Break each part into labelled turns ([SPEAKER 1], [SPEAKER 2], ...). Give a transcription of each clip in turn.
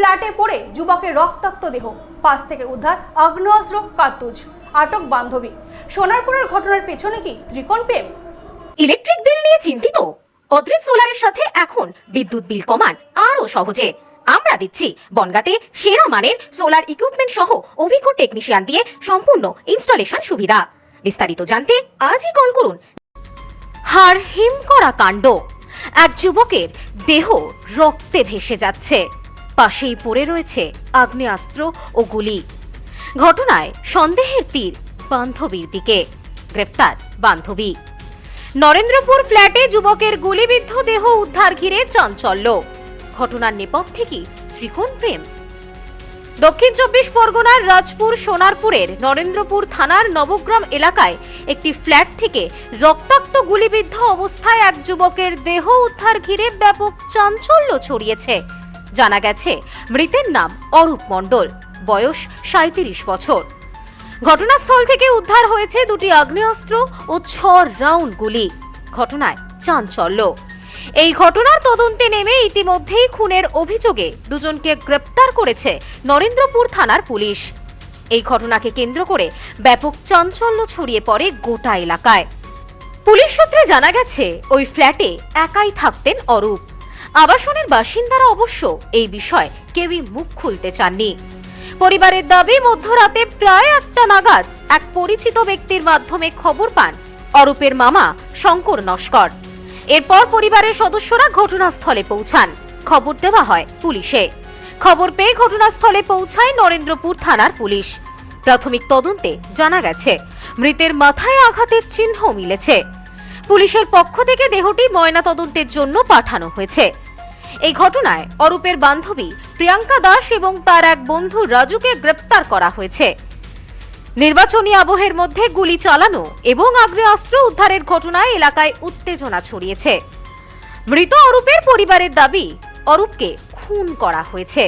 [SPEAKER 1] ফ্ল্যাটে পড়ে যুবকের রক্তাক্ত দেহ, পাশ থেকে উদ্ধার আগ্নেয়াস্ত্র, কার্তুজ, আটক বান্ধবী। সোনারপুরের ঘটনার পেছনে কি ত্রিকোণ প্রেম?
[SPEAKER 2] ইলেকট্রিক বিল নিয়ে চিন্তিত? অদ্রিত সোলারের সাথে এখন বিদ্যুৎ বিল কমান আরো সহজে। আমরা দিচ্ছি বনগাঁতে সেরা মানের সোলার ইকুইপমেন্ট সহ অভিজ্ঞ টেকনিশিয়ান দিয়ে সম্পূর্ণ ইনস্টলেশন সুবিধা। বিস্তারিত জানতে আজই কল করুন। হাড় হিম করা কাণ্ড, এক যুবকের দেহ রক্তে ভেসে যাচ্ছে, পাশেই পড়ে রয়েছে আগ্নেয়াস্ত্র ও গুলি। ঘটনায় সন্দেহের তীর বান্ধবীর দিকে, গ্রেফতার বান্ধবী। নরেন্দ্রপুর ফ্ল্যাটে যুবকের গুলিবিদ্ধ দেহ উদ্ধার ঘিরে চাঞ্চল্য। ঘটনার নেপথ্যে কি ত্রিকোণ প্রেম? দক্ষিণ 24 পরগনার রাজপুর সোনারপুরের নরেন্দ্রপুর থানার নবগ্রাম এলাকায় একটি ফ্ল্যাট থেকে রক্তাক্ত গুলিবিদ্ধ অবস্থায় এক যুবকের দেহ উদ্ধার ঘিরে ব্যাপক চাঞ্চল্য ছড়িয়েছে। জানা গেছে, মৃতের নাম অরূপ মণ্ডল, বয়স 37 বছর। ঘটনাস্থল থেকে উদ্ধার হয়েছে দুটি আগ্নেয়াস্ত্র ও 6 রাউন্ড গুলি। ঘটনায় চাঞ্চল্য। এই ঘটনার তদন্তে নেমে ইতিমধ্যেই খুনের অভিযোগে দুজনকে গ্রেপ্তার করেছে নরেন্দ্রপুর থানার পুলিশ। এই ঘটনাকে কেন্দ্র করে ব্যাপক চাঞ্চল্য ছড়িয়ে পড়ে গোটা এলাকায়। পুলিশ সূত্রে জানা গেছে, ওই ফ্ল্যাটে একাই থাকতেন অরূপ। আবাসনের বাসিন্দারা অবশ্য এই বিষয়ে কেউই মুখ খুলতে চাননি। পরিবারের দাবি, মধ্যরাতে প্রায় 1টা নাগাদ এক পরিচিত ব্যক্তির মাধ্যমে খবর পান অরূপের মামা শঙ্কর নস্কর। এরপর পরিবারের সদস্যরা ঘটনাস্থলে পৌঁছান। খবর দেওয়া হয় পুলিশে। খবর পেয়ে ঘটনাস্থলে পৌঁছায় নরেন্দ্রপুর থানার পুলিশ। প্রাথমিক তদন্তে জানা গেছে, মৃতের মাথায় আঘাতের চিহ্ন মিলেছে। পুলিশের পক্ষ থেকে দেহটি ময়নাতদন্তের জন্য পাঠানো হয়েছে। এই ঘটনায় অরূপের বান্ধবী প্রিয়াঙ্কা দাস এবং তার এক বন্ধু রাজুকে গ্রেপ্তার করা হয়েছে। নির্বাচনী আবহের মধ্যে গুলি চালানো এবং আগ্নেয়াস্ত্র উদ্ধারের ঘটনায় এলাকায় উত্তেজনা ছড়িয়েছে। মৃত অরূপের পরিবারের দাবি, অরূপকে খুন করা হয়েছে।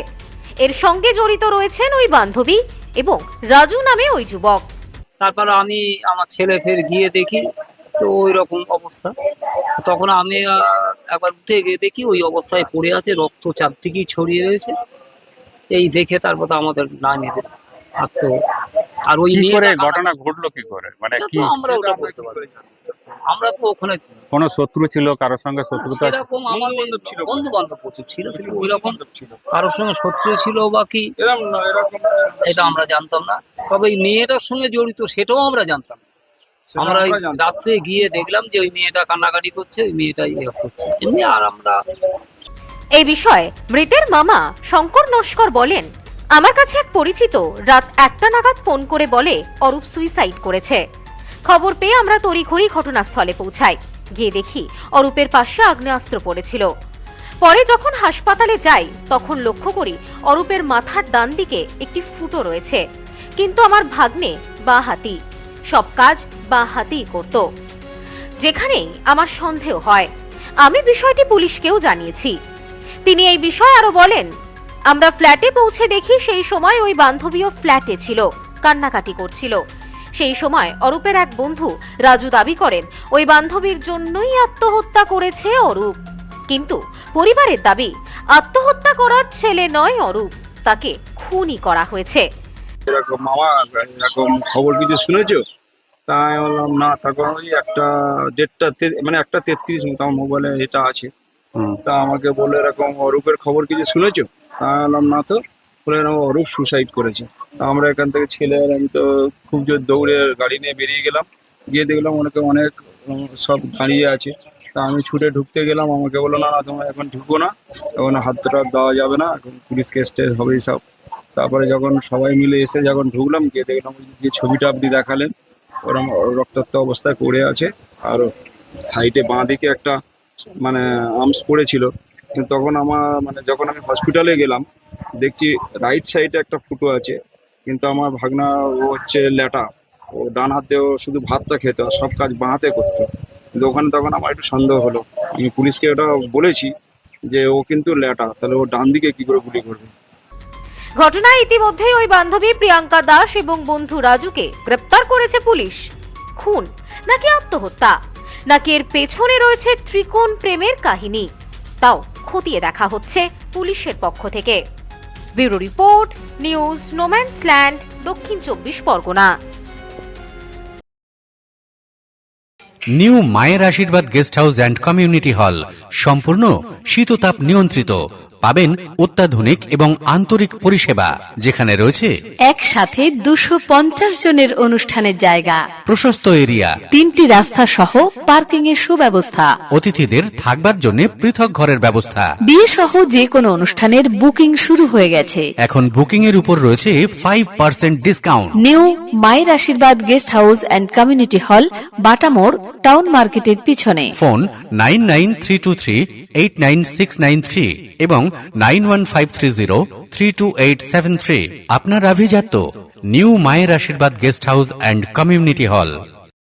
[SPEAKER 2] এর সঙ্গে জড়িত রয়েছেন ওই বান্ধবী এবং রাজু নামে ওই যুবক।
[SPEAKER 3] তারপর আমি আমার ছেলে ফের গিয়ে দেখি তো ওই রকম অবস্থা। তখন আমি একবার উঠে গিয়ে দেখি ওই অবস্থায় পড়ে আছে, রক্ত চারদিকেই ছড়িয়ে রয়েছে। এই দেখে তারপর আমাদের নামিয়ে দিল। আর ওই
[SPEAKER 4] ঘটনা ঘটলো কি করে, মানে কি
[SPEAKER 3] আমরা ওটা বলতে পারি না। আমরা তো ওখানে
[SPEAKER 4] কোনো শত্রু ছিল, কারোর সঙ্গে শত্রুতা ছিল?
[SPEAKER 3] সেরকম আমাদের বন্ধু বান্ধব প্রচুর ছিল, কিন্তু ওই রকম কারোর সঙ্গে শত্রু ছিল বা কি এটা আমরা জানতাম না। তবে এই মেয়েটার সঙ্গে জড়িত সেটাও আমরা জানতাম। আমরা রাত্রে গিয়ে দেখলাম যে ওই মেয়েটা কান্নাকাটি করছে, ওই মেয়েটা ইয়ে করছে এমনি। আর আমরা
[SPEAKER 2] এই বিষয়ে মৃতের মামা শঙ্কর নস্কর বলেন, আমার কাছে এক পরিচিত রাত 1টা নাগাদ ফোন করে বলে অরূপ সুইসাইড করেছে। খবর পেয়ে আমরা তড়িঘড়ি ঘটনাস্থলে পৌঁছাই। গিয়ে দেখি অরূপের পাশে আগ্নেয়াস্ত্র পড়েছিল। পরে যখন হাসপাতালে যাই তখন লক্ষ্য করি অরূপের মাথার ডান দিকে একটি ফুটো রয়েছে। কিন্তু আমার ভাগ্নে বাঁ হাতি, সব কাজ বাঁ হাতিই করত। যেখানেই আমার সন্দেহ হয়, আমি বিষয়টি পুলিশকেও জানিয়েছি। তিনি এই বিষয়ে আরো বলেন, আমরা ফ্ল্যাটে পৌঁছে দেখি সেই সময় ওই বান্ধবীও ফ্ল্যাটে ছিল, কান্নাকাটি করছিল। সেই সময় অরূপের এক বন্ধু রাজু দাবি করেন ওই বান্ধবীর জন্যই আত্মহত্যা করেছে অরূপ। কিন্তু পরিবারের দাবি, আত্মহত্যা করার ছেলে নয় অরূপ, তাকে খুনই করা হয়েছে।
[SPEAKER 5] এরকম মামা এরকম খবর কিছু শুনেছো? তাই বললাম না। তখন ওই 1:33 মতো আমার মোবাইলে এটা আছে। তা আমাকে বলে এরকম অরূপের খবর কিছু শুনেছো? তাই বললাম না। তো বলে অরূপ সুসাইড করেছে। তা আমরা এখান থেকে ছেলে আমি তো খুব জোর দৌড়ে গাড়ি নিয়ে বেরিয়ে গেলাম। গিয়ে দেখলাম অনেক সব দাঁড়িয়ে আছে। তা আমি ছুটে ঢুকতে গেলাম। আমাকে বললো না তোমরা এখন ঢুকো না, এখন হাত দেওয়া যাবে না, এখন পুলিশ কেস টেস হবে সব। তারপরে যখন সবাই মিলে এসে যখন ঢুকলাম, গিয়ে দেখলাম যে ছবিটা আপনি দেখালেন ওরকম রক্তাক্ত অবস্থায় পড়ে আছে। আর সাইডে বাঁ দিকে একটা মানে আর্মস পড়েছিল। কিন্তু তখন যখন আমি হসপিটালে গেলাম দেখছি রাইট সাইডে একটা ফুটো আছে। কিন্তু আমার ভাগনা ও হচ্ছে ল্যাটা, ও ডান হাত দিয়ে শুধু ভাতটা খেতে, আর সব কাজ বাঁ হাতে করতো। কিন্তু ওখানে তখন আমার একটু সন্দেহ হলো। আমি পুলিশকে এটা বলেছি যে ও কিন্তু ল্যাটা, তাহলে ও ডান দিকে কি করে গুলি করবে।
[SPEAKER 2] ঘটনায় ইতিমধ্যেই ওই বান্ধবী প্রিয়াঙ্কা দাস এবং বন্ধু রাজুকে গ্রেপ্তার করেছে পুলিশ। খুন নাকি আত্মহত্যা, নাকি এর পেছনে রয়েছে ত্রিকোণ প্রেমের কাহিনী, তাও খতিয়ে দেখা হচ্ছে পুলিশের পক্ষ থেকে। Bureau report, news no man's land, দক্ষিণ 24 পরগনা।
[SPEAKER 6] নিউ মায়ের আশীর্বাদ guest house and community hall সম্পূর্ণ শীততাপ নিয়ন্ত্রিত। পাবেন অত্যাধুনিক এবং আন্তরিক পরিষেবা, যেখানে রয়েছে
[SPEAKER 7] একসাথে 250 জনের অনুষ্ঠানের জায়গা,
[SPEAKER 6] প্রশস্ত এরিয়া,
[SPEAKER 7] 3টি রাস্তা সহ পার্কিং এর সুব্যবস্থা,
[SPEAKER 6] অতিথিদের থাকবার জন্য পৃথক ঘরের ব্যবস্থা।
[SPEAKER 7] বিয়ে সহ যে কোনো অনুষ্ঠানের বুকিং শুরু হয়ে গেছে।
[SPEAKER 6] এখন বুকিং এর উপর রয়েছে 5% ডিসকাউন্ট।
[SPEAKER 7] নিউ মায়ের আশীর্বাদ guest house and community hall, বাটামোড়, town মার্কেটের পিছনে।
[SPEAKER 6] ফোন 9932389693 এবং 9153032873। আপনার আভিজাত্য নিউ মায়ের আশীর্বাদ guest house and community hall.